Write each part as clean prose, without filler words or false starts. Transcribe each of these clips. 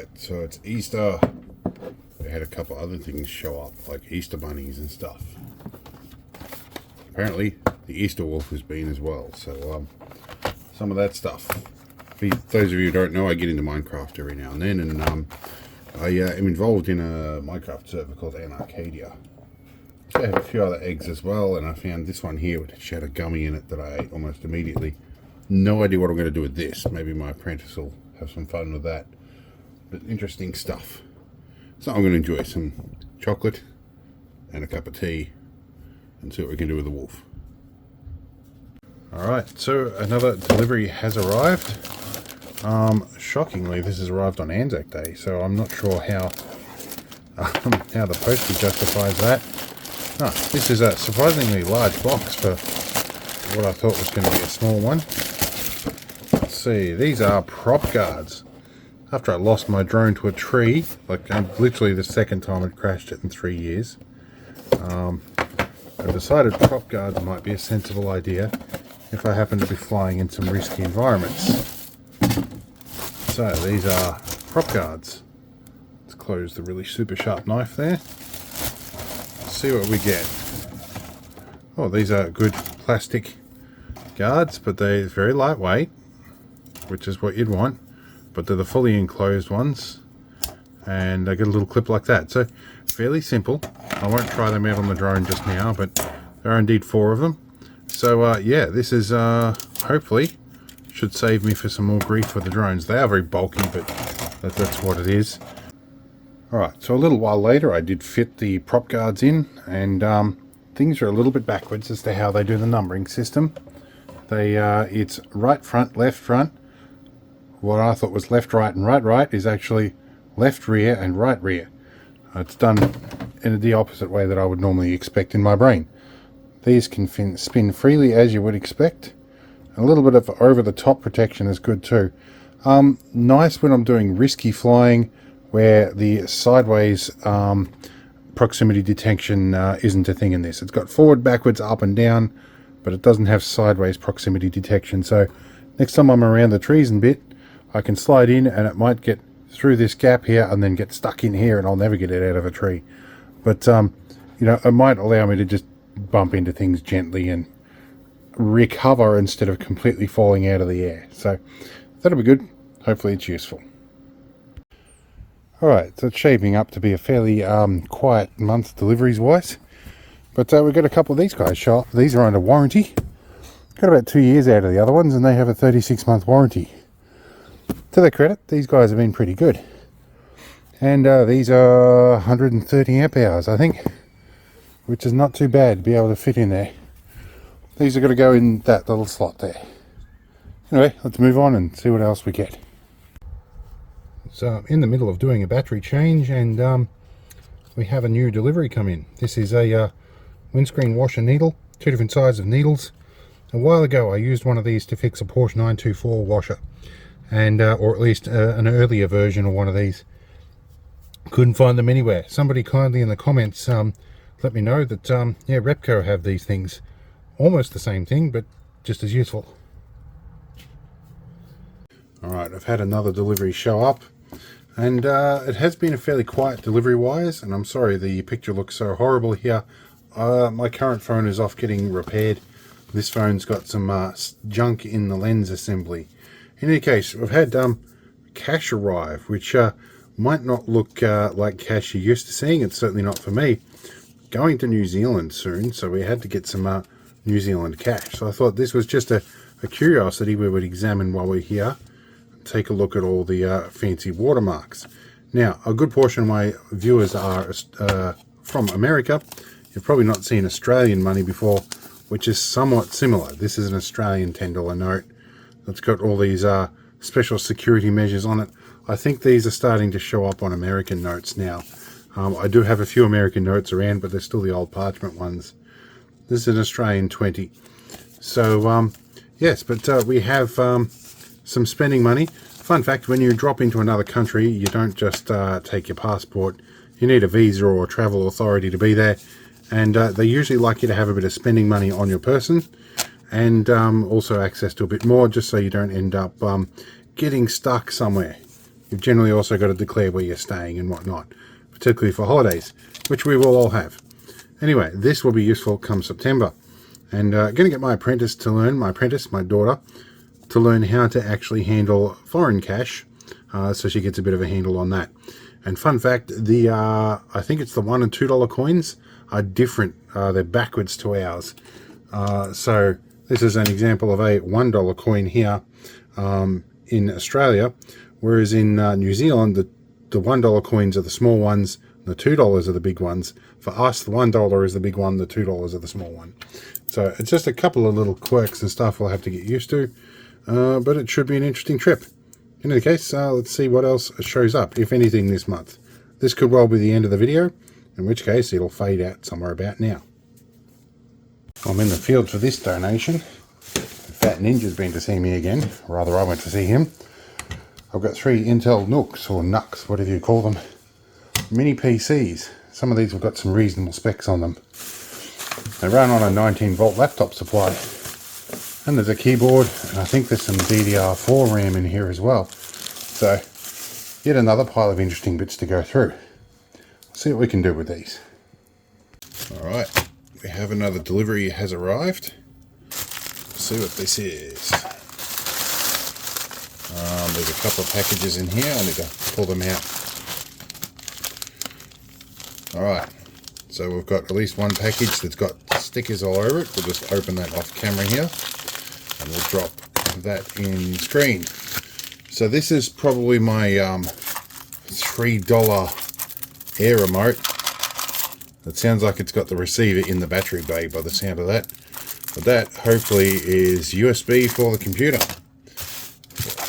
Alright, so it's Easter. We had a couple other things show up, like Easter bunnies and stuff. Apparently, the Easter wolf has been as well, so some of that stuff. For those of you who don't know, I get into Minecraft every now and then, and I am involved in a Minecraft server called Anarcadia. So I have a few other eggs as well, and I found this one here which had a gummy in it that I ate almost immediately. No idea what I'm going to do with this. Maybe my apprentice will have some fun with that. But interesting stuff. So I'm going to enjoy some chocolate and a cup of tea and see what we can do with the wolf. Alright, so another delivery has arrived. Shockingly, this has arrived on Anzac Day, so I'm not sure how the postie justifies that. This is a surprisingly large box for what I thought was going to be a small one. Let's see, these are prop guards. After I lost my drone to a tree, like literally the second time I'd crashed it in 3 years, I decided prop guards might be a sensible idea if I happen to be flying in some risky environments. So these are prop guards. Let's close the really super sharp knife there. Let's see what we get. Oh, these are good plastic guards, but they're very lightweight, which is what you'd want. But they're the fully enclosed ones, and they get a little clip like that. So fairly simple. I won't try them out on the drone just now, but there are indeed 4 of them. So yeah, this is hopefully should save me for some more grief with the drones. They are very bulky, but that's what it is. Alright, so a little while later I did fit the prop guards in, and things are a little bit backwards as to how they do the numbering system. It's right front, left front. What I thought was left, right, and right is actually left rear and right rear. It's done in the opposite way that I would normally expect in my brain. These can spin freely as you would expect. A little bit of over-the-top protection is good too. Nice when I'm doing risky flying where the sideways proximity detection isn't a thing in this. It's got forward, backwards, up and down, but it doesn't have sideways proximity detection. So next time I'm around the trees and bit, I can slide in and it might get through this gap here and then get stuck in here and I'll never get it out of a tree. But, you know, it might allow me to just bump into things gently and recover instead of completely falling out of the air. So that'll be good. Hopefully it's useful. Alright, so it's shaping up to be a fairly quiet month deliveries-wise. But we've got a couple of these guys show up. These are under warranty. Got about 2 years out of the other ones and they have a 36-month warranty. To their credit, these guys have been pretty good. And these are 130 amp hours, I think, which is not too bad to be able to fit in there. These are going to go in that little slot there. Anyway, let's move on and see what else we get. So I'm in the middle of doing a battery change, and we have a new delivery come in. This is a windscreen washer needle, 2 different sizes of needles. A while ago I used one of these to fix a Porsche 924 washer. And or at least an earlier version of one of these. Couldn't find them anywhere. Somebody kindly in the comments let me know that yeah, Repco have these things. Almost the same thing, but just as useful. Alright, I've had another delivery show up, and it has been a fairly quiet delivery wise, and I'm sorry the picture looks so horrible here. My current phone is off getting repaired. This phone's got some junk in the lens assembly. In any case, we've had cash arrive, which might not look like cash you're used to seeing. It's certainly not for me. Going to New Zealand soon, so we had to get some New Zealand cash. So I thought this was just a curiosity we would examine while we're here. Take a look at all the fancy watermarks. Now, a good portion of my viewers are from America. You've probably not seen Australian money before, which is somewhat similar. This is an Australian $10 note. It's got all these special security measures on it. I think these are starting to show up on American notes now. I do have a few American notes around, but they're still the old parchment ones. This is an Australian 20. So, yes, but we have some spending money. Fun fact, when you drop into another country, you don't just take your passport. You need a visa or a travel authority to be there. And they usually like you to have a bit of spending money on your person. And also access to a bit more, just so you don't end up getting stuck somewhere. you've generally also got to declare where you're staying and whatnot, particularly for holidays, which we will all have. Anyway, this will be useful come September. And going to get my apprentice to learn, my daughter, to learn how to actually handle foreign cash, so she gets a bit of a handle on that. And fun fact, the I think it's the $1 and $2 coins are different. They're backwards to ours. So this is an example of a $1 coin here in Australia, whereas in New Zealand, the $1 coins are the small ones, the $2 are the big ones. For us, the $1 is the big one, the $2 are the small one. So it's just a couple of little quirks and stuff we'll have to get used to, but it should be an interesting trip. In any case, let's see what else shows up, if anything, this month. This could well be the end of the video, in which case it'll fade out somewhere about now. I'm in the field for this donation. Fat Ninja's been to see me again, or rather I went to see him. I've got 3 Intel Nooks, or Nucks, whatever you call them, mini PCs. Some of these have got some reasonable specs on them. They run on a 19-volt laptop supply. And there's a keyboard, and I think there's some DDR4 RAM in here as well. So, yet another pile of interesting bits to go through. Let's see what we can do with these. Alright, we have another delivery has arrived. Let's see what this is. There's a couple of packages in here. I need to pull them out. Alright, so we've got at least one package that's got stickers all over it. We'll just open that off camera here, and we'll drop that in screen. So this is probably my $3 air remote. It sounds like it's got the receiver in the battery bay by the sound of that. But that hopefully is USB for the computer.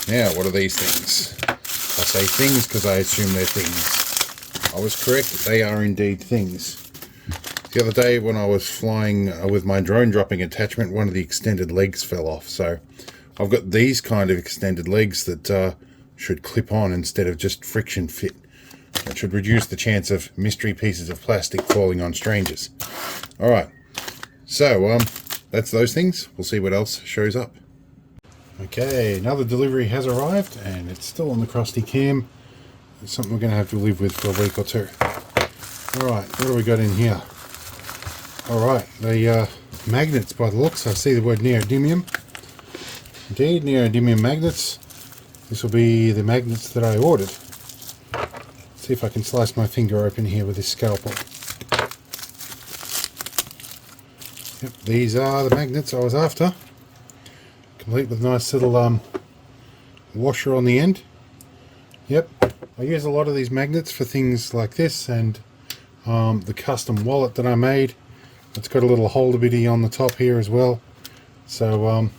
Now, what are these things? I say things because I assume they're things. I was correct, they are indeed things. The other day when I was flying with my drone dropping attachment, one of the extended legs fell off. So I've got these kind of extended legs that should clip on instead of just friction fit. It should reduce the chance of mystery pieces of plastic falling on strangers. Alright, so that's those things. We'll see what else shows up. Okay, another delivery has arrived, and it's still on the crusty cam. It's something we're going to have to live with for a week or two. Alright, what do we got in here? Alright, the magnets by the looks. I see the word neodymium. Indeed, neodymium magnets. This will be the magnets that I ordered. Let's see if I can slice my finger open here with this scalpel. Yep, these are the magnets I was after. Complete with a nice little washer on the end. Yep, I use a lot of these magnets for things like this, and the custom wallet that I made. It's got a little holder bitty on the top here as well. So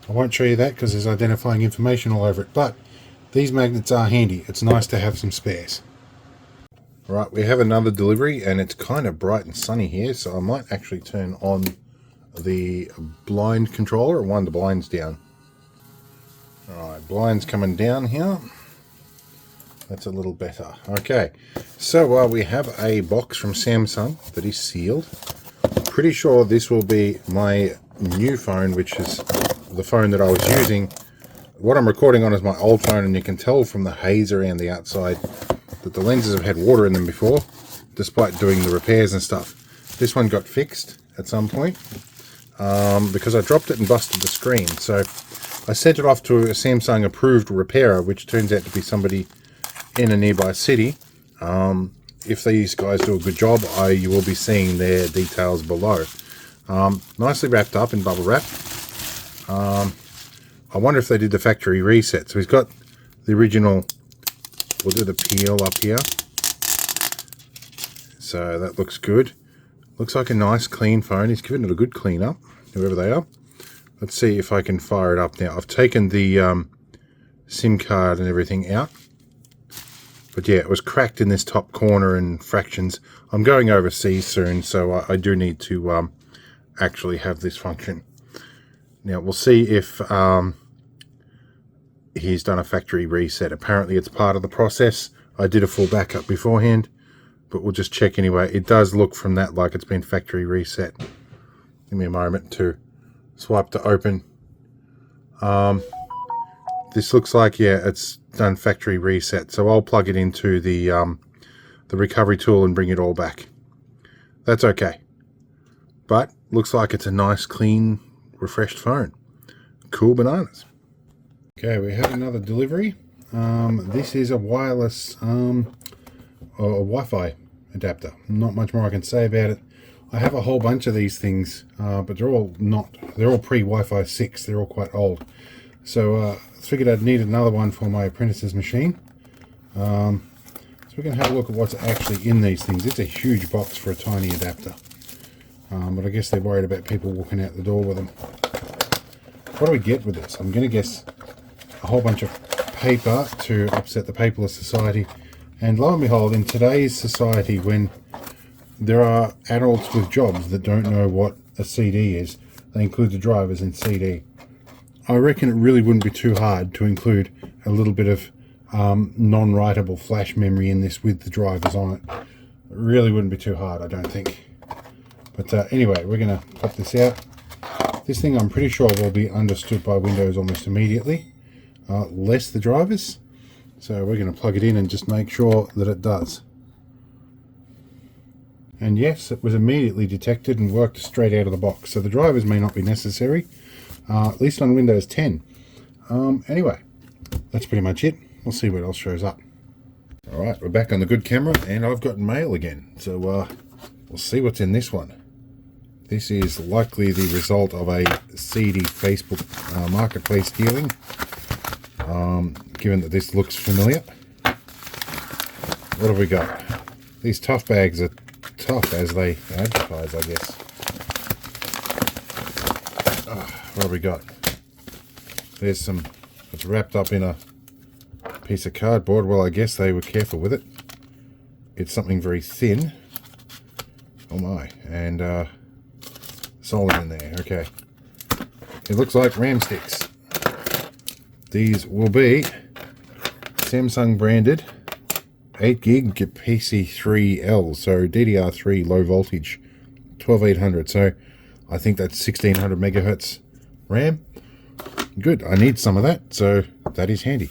I won't show you that because there's identifying information all over it. But these magnets are handy. It's nice to have some spares. Right, we have another delivery, and it's kind of bright and sunny here, so I might actually turn on the blind controller and wind the blinds down. Alright, blinds coming down here. That's a little better. Okay, so we have a box from Samsung that is sealed. Pretty sure this will be my new phone, which is the phone that I was using. What I'm recording on is my old phone, and you can tell from the haze around the outside that the lenses have had water in them before, despite doing the repairs and stuff. This one got fixed at some point because I dropped it and busted the screen. So I sent it off to a Samsung approved repairer, which turns out to be somebody in a nearby city. If these guys do a good job, you will be seeing their details below. Nicely wrapped up in bubble wrap. I wonder if they did the factory reset. So he's got the original. We'll do the peel up here. So that looks good. Looks like a nice clean phone. He's given it a good clean up, whoever they are. Let's see if I can fire it up now. I've taken the SIM card and everything out. But yeah, it was cracked in this top corner in fractions. I'm going overseas soon, so I do need to actually have this function. Now, we'll see if he's done a factory reset. Apparently, it's part of the process. I did a full backup beforehand, but we'll just check anyway. It does look from that like it's been factory reset. Give me a moment to swipe to open. This looks like, yeah, it's done factory reset, so I'll plug it into the recovery tool and bring it all back. That's okay. But looks like it's a nice, clean, refreshed phone. Cool bananas. Okay, we have another delivery. This is a wireless a Wi-Fi adapter. Not much more I can say about it. I have a whole bunch of these things, but they're all pre-Wi-Fi 6. They're all quite old. So I figured I'd need another one for my apprentice's machine. So we're going to have a look at what's actually in these things. It's a huge box for a tiny adapter. But I guess they're worried about people walking out the door with them. What do we get with this? I'm going to guess a whole bunch of paper to upset the paperless society. And lo and behold, in today's society, when there are adults with jobs that don't know what a CD is, they include the drivers in CD. I reckon it really wouldn't be too hard to include a little bit of non-writable flash memory in this with the drivers on it. It really wouldn't be too hard, I don't think. But anyway, we're going to pop this out. This thing I'm pretty sure will be understood by Windows almost immediately, less the drivers. So we're going to plug it in and just make sure that it does. And yes, it was immediately detected and worked straight out of the box. So the drivers may not be necessary, at least on Windows 10. Anyway, that's pretty much it. We'll see what else shows up. Alright, we're back on the good camera and I've got mail again. So we'll see what's in this one. This is likely the result of a seedy Facebook marketplace dealing, given that this looks familiar. What have we got? These tough bags are tough as they advertise, I guess. What have we got? There's some, it's wrapped up in a piece of cardboard. Well, I guess they were careful with it. It's something very thin. Oh my, and solid in there. Okay, it looks like RAM sticks. These will be Samsung branded 8 gig PC3L, so DDR3 low voltage, 12800. So I think that's 1600 megahertz RAM. Good, I need some of that, so that is handy.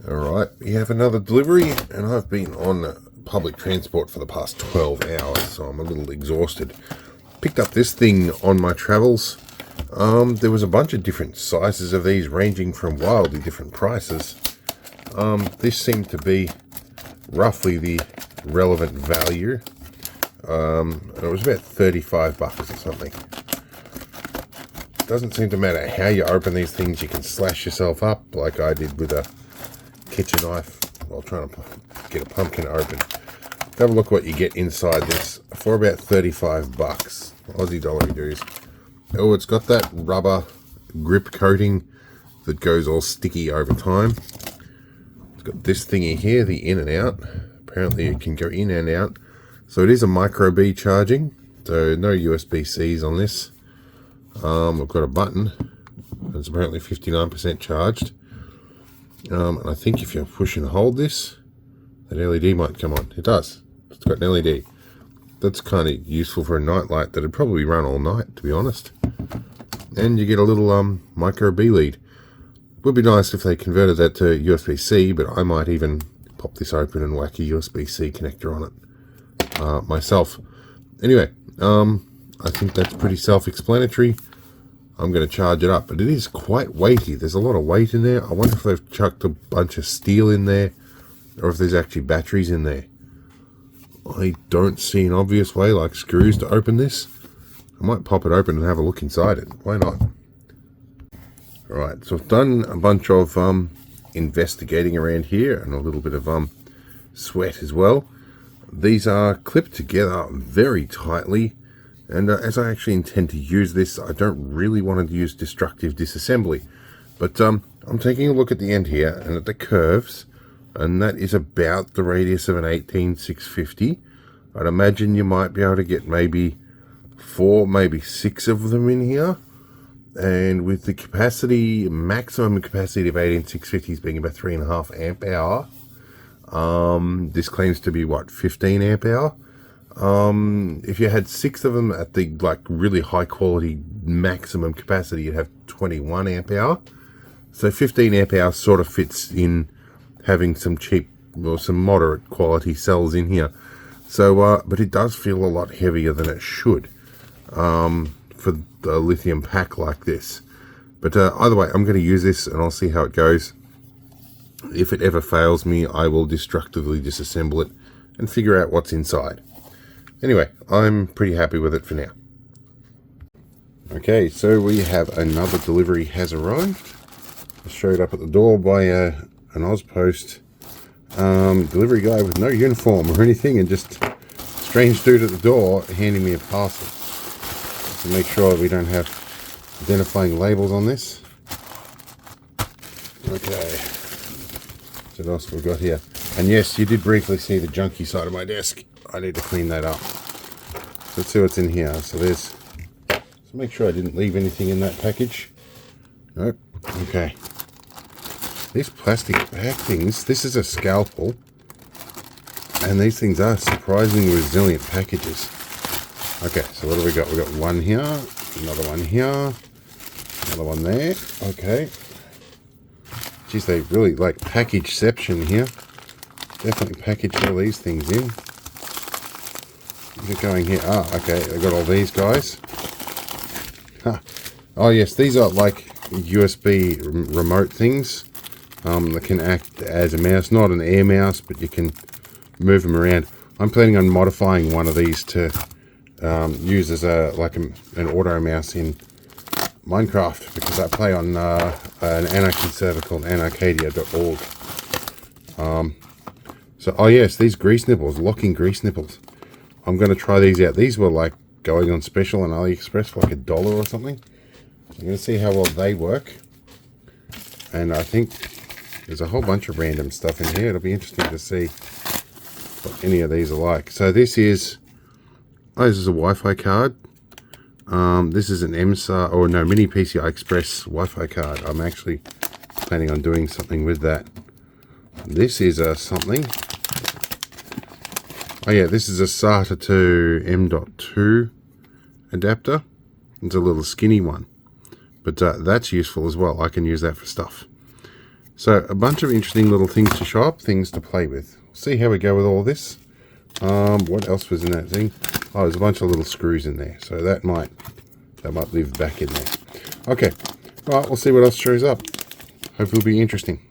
Alright, we have another delivery, and I've been on public transport for the past 12 hours, so I'm a little exhausted. Picked up this thing on my travels. There was a bunch of different sizes of these, ranging from wildly different prices. This seemed to be roughly the relevant value. It was about 35 bucks or something. Doesn't seem to matter how you open these things. You can slash yourself up like I did with a kitchen knife while trying to get a pumpkin open. Have a look what you get inside this for about 35 bucks. Aussie dollar dues. Oh, it's got that rubber grip coating that goes all sticky over time. It's got this thingy here, the in and out. Apparently it can go in and out. So it is a micro B charging. So no USB-Cs on this. I've got a button. It's apparently 59% charged. And I think if you push and hold this, that LED might come on. It does. It's got an LED. That's kind of useful for a night light that'd probably run all night, to be honest. And you get a little micro B lead. Would be nice if they converted that to USB-C, but I might even pop this open and whack a USB-C connector on it myself. Anyway, I think that's pretty self-explanatory. I'm going to charge it up, but it is quite weighty. There's a lot of weight in there. I wonder if they've chucked a bunch of steel in there, or if there's actually batteries in there. I don't see an obvious way, like screws, to open this. I might pop it open and have a look inside it. Why not? Alright, so I've done a bunch of investigating around here, and a little bit of sweat as well. These are clipped together very tightly, and as I actually intend to use this, I don't really want to use destructive disassembly. But I'm taking a look at the end here, and at the curves, and that is about the radius of an 18650. I'd imagine you might be able to get maybe 4, maybe 6 of them in here. And with the capacity, maximum capacity of 18650s being about 3.5 amp hour, this claims to be what, 15 amp hour? If you had 6 of them at the like really high quality maximum capacity, you'd have 21 amp hour. So 15 amp hours sort of fits in having some cheap or some moderate quality cells in here. So, but it does feel a lot heavier than it should for the lithium pack like this. But either way, I'm going to use this and I'll see how it goes. If it ever fails me, I will destructively disassemble it and figure out what's inside. Anyway, I'm pretty happy with it for now. Okay, so we have another delivery has arrived. It showed up at the door by an Auspost delivery guy with no uniform or anything, and just a strange dude at the door handing me a parcel. To make sure we don't have identifying labels on this. Okay, so what else we've got here? And yes, you did briefly see the junky side of my desk. I need to clean that up. Let's see what's in here. So there's, so make sure I didn't leave anything in that package. Nope. Okay. These plastic bag things, this is a scalpel. And these things are surprisingly resilient packages. Okay, so what do we got? We got one here, another one here, another one there. Okay. Geez, they really like packageception here. Definitely packaged all these things in. What's going here? Ah, okay, I got all these guys. Huh. Oh yes, these are like USB remote things that can act as a mouse. Not an air mouse, but you can move them around. I'm planning on modifying one of these to use as a an auto mouse in Minecraft, because I play on an Anarchy server called anarcadia.org. So, oh yes, these grease nipples, locking grease nipples. I'm going to try these out. These were like going on special on AliExpress for like $1 or something. I'm going to see how well they work. And I think there's a whole bunch of random stuff in here. It'll be interesting to see what any of these are like. So this is a Wi-Fi card. This is an MSA, or no, Mini PCI Express Wi-Fi card. I'm actually planning on doing something with that. This is a something. Oh yeah, this is a SATA to M.2 adapter. It's a little skinny one, but that's useful as well. I can use that for stuff. So a bunch of interesting little things to show up, things to play with. See how we go with all this. What else was in that thing? Oh, there's a bunch of little screws in there, so that might live back in there. Okay, all right, we'll see what else shows up. Hopefully it'll be interesting.